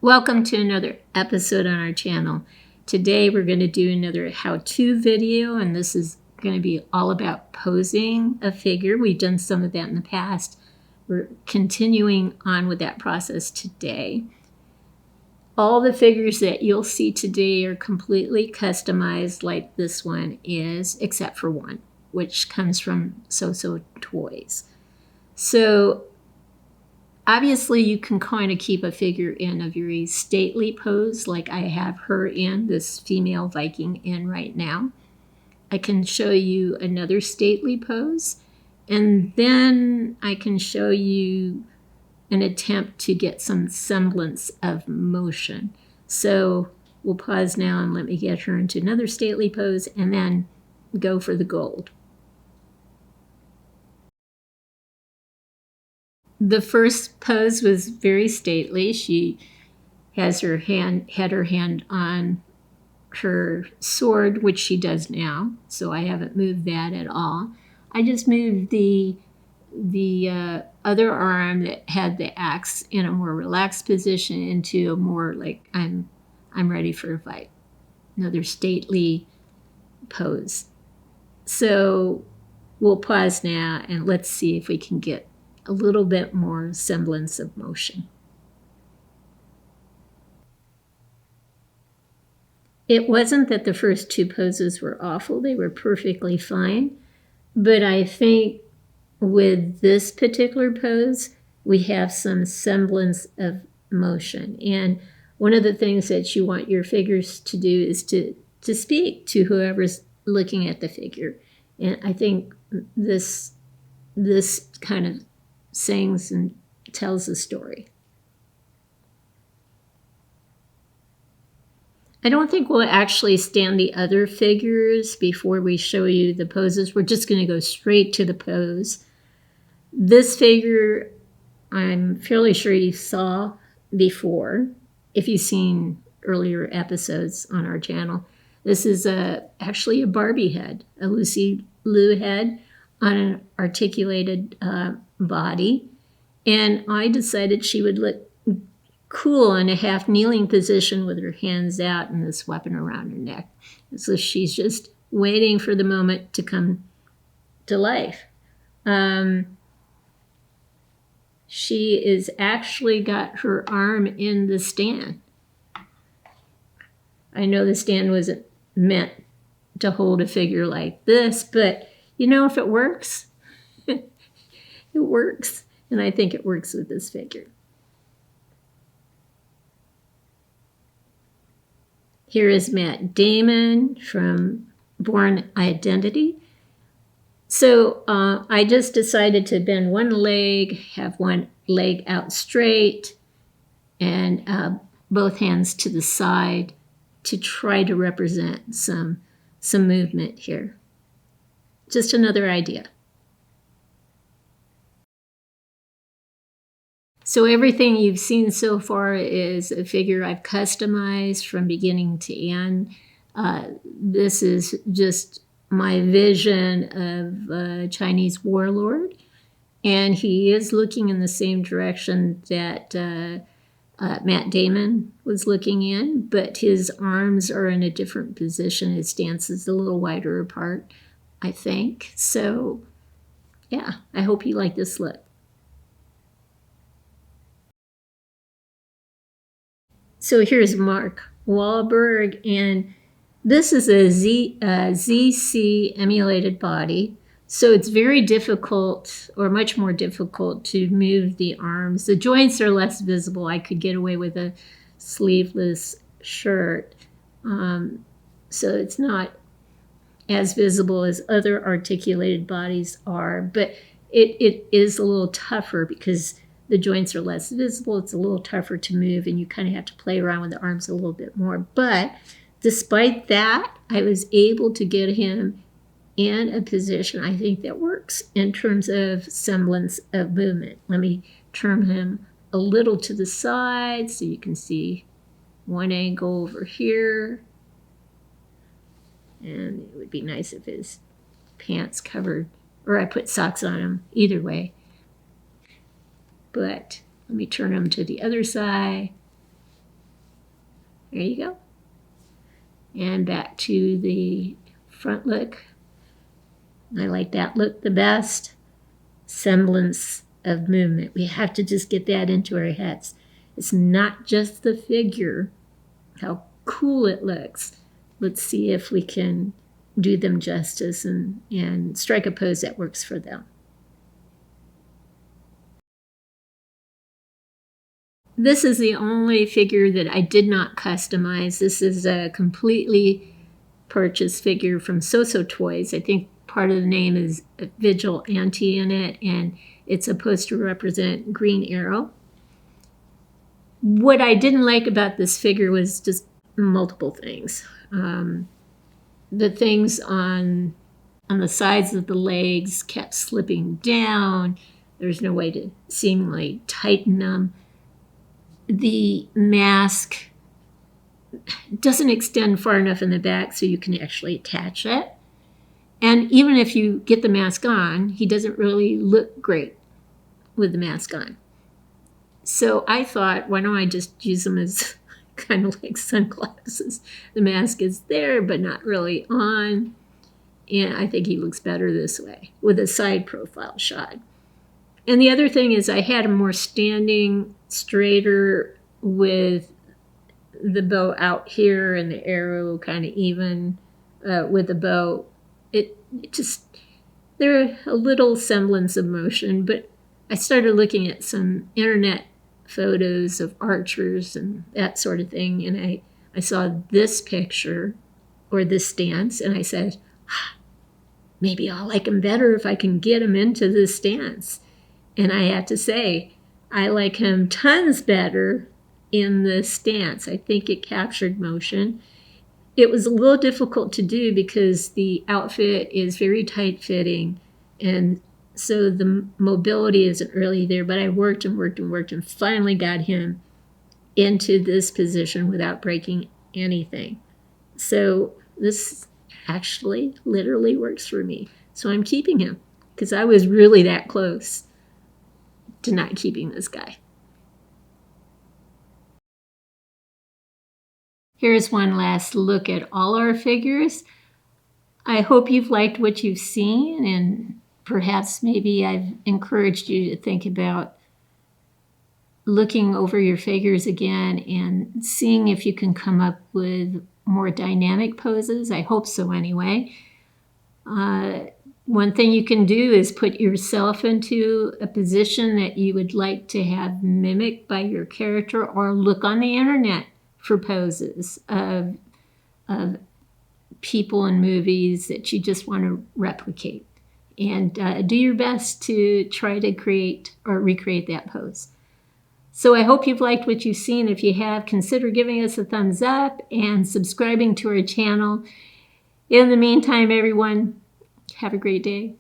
Welcome to another episode on our channel. Today we're going to do another how-to video, and this is going to be all about posing a figure. We've done some of that in the past. We're continuing on with that process today. All the figures that you'll see today are completely customized like this one is, except for one, which comes from So Toys. So obviously, you can kind of keep a figure in a very stately pose like I have her in, this female Viking in right now. I can show you another stately pose, and then I can show you an attempt to get some semblance of motion. So we'll pause now and let me get her into another stately pose and then go for the gold. The first pose was very stately. She had her hand on her sword, which she does now, so I haven't moved that at all. I just moved the other arm that had the axe in a more relaxed position into a more like I'm ready for a fight. Another stately pose. So we'll pause now and let's see if we can get a little bit more semblance of motion. It wasn't that the first two poses were awful. They were perfectly fine. But I think with this particular pose, we have some semblance of motion. And one of the things that you want your figures to do is to speak to whoever's looking at the figure. And I think this kind of sings and tells a story. I don't think we'll actually stand the other figures before we show you the poses. We're just going to go straight to the pose. This figure, I'm fairly sure you saw before, if you've seen earlier episodes on our channel. This is actually a Barbie head, a Lucy Liu head on an articulated body. And I decided she would look cool in a half kneeling position with her hands out and this weapon around her neck. So she's just waiting for the moment to come to life. She is actually got her arm in the stand. I know the stand wasn't meant to hold a figure like this, but you know, if it works, it works. And I think it works with this figure. Here is Matt Damon from Born Identity. So I just decided to bend one leg, have one leg out straight, and both hands to the side to try to represent some movement here. Just another idea. So everything you've seen so far is a figure I've customized from beginning to end. This is just my vision of a Chinese warlord, and he is looking in the same direction that Matt Damon was looking in, but his arms are in a different position. His stance is a little wider apart, I think. So yeah, I hope you like this look. So here's Mark Wahlberg, and this is a ZC emulated body. So it's very difficult, or much more difficult, to move the arms. The joints are less visible. I could get away with a sleeveless shirt. So it's not as visible as other articulated bodies are, but it is a little tougher because the joints are less visible. It's a little tougher to move, and you kind of have to play around with the arms a little bit more. But despite that, I was able to get him in a position I think that works in terms of semblance of movement. Let me turn him a little to the side so you can see one angle over here. And it would be nice if his pants covered, or I put socks on him, either way. But let me turn him to the other side. There you go. And back to the front look. I like that look the best. Semblance of movement. We have to just get that into our heads. It's not just the figure, how cool it looks. Let's see if we can do them justice and strike a pose that works for them. This is the only figure that I did not customize. This is a completely purchased figure from So-So Toys. I think part of the name is Vigilante in it, and it's supposed to represent Green Arrow. What I didn't like about this figure was just multiple things. The things on the sides of the legs kept slipping down. There's no way to seemingly tighten them. The mask doesn't extend far enough in the back so you can actually attach it. And even if you get the mask on, he doesn't really look great with the mask on. So I thought, why don't I just use them as kind of like sunglasses? The mask is there, but not really on. And I think he looks better this way with a side profile shot. And the other thing is I had him more standing straighter with the bow out here and the arrow kind of even with the bow. It just, they're a little semblance of motion, but I started looking at some internet photos of archers and that sort of thing, and I saw this picture or this stance, and I said, maybe I'll like him better if I can get him into this stance. And I have to say, I like him tons better in this stance. I think it captured motion. It was a little difficult to do because the outfit is very tight-fitting, and so the mobility isn't really there, but I worked and finally got him into this position without breaking anything. So this actually literally works for me. So I'm keeping him because I was really that close to not keeping this guy. Here's one last look at all our figures. I hope you've liked what you've seen, and perhaps maybe I've encouraged you to think about looking over your figures again and seeing if you can come up with more dynamic poses. I hope so anyway. One thing you can do is put yourself into a position that you would like to have mimicked by your character, or look on the internet for poses of people in movies that you just want to replicate. And do your best to try to create or recreate that pose. So I hope you've liked what you've seen. If you have, consider giving us a thumbs up and subscribing to our channel. In the meantime, everyone, have a great day.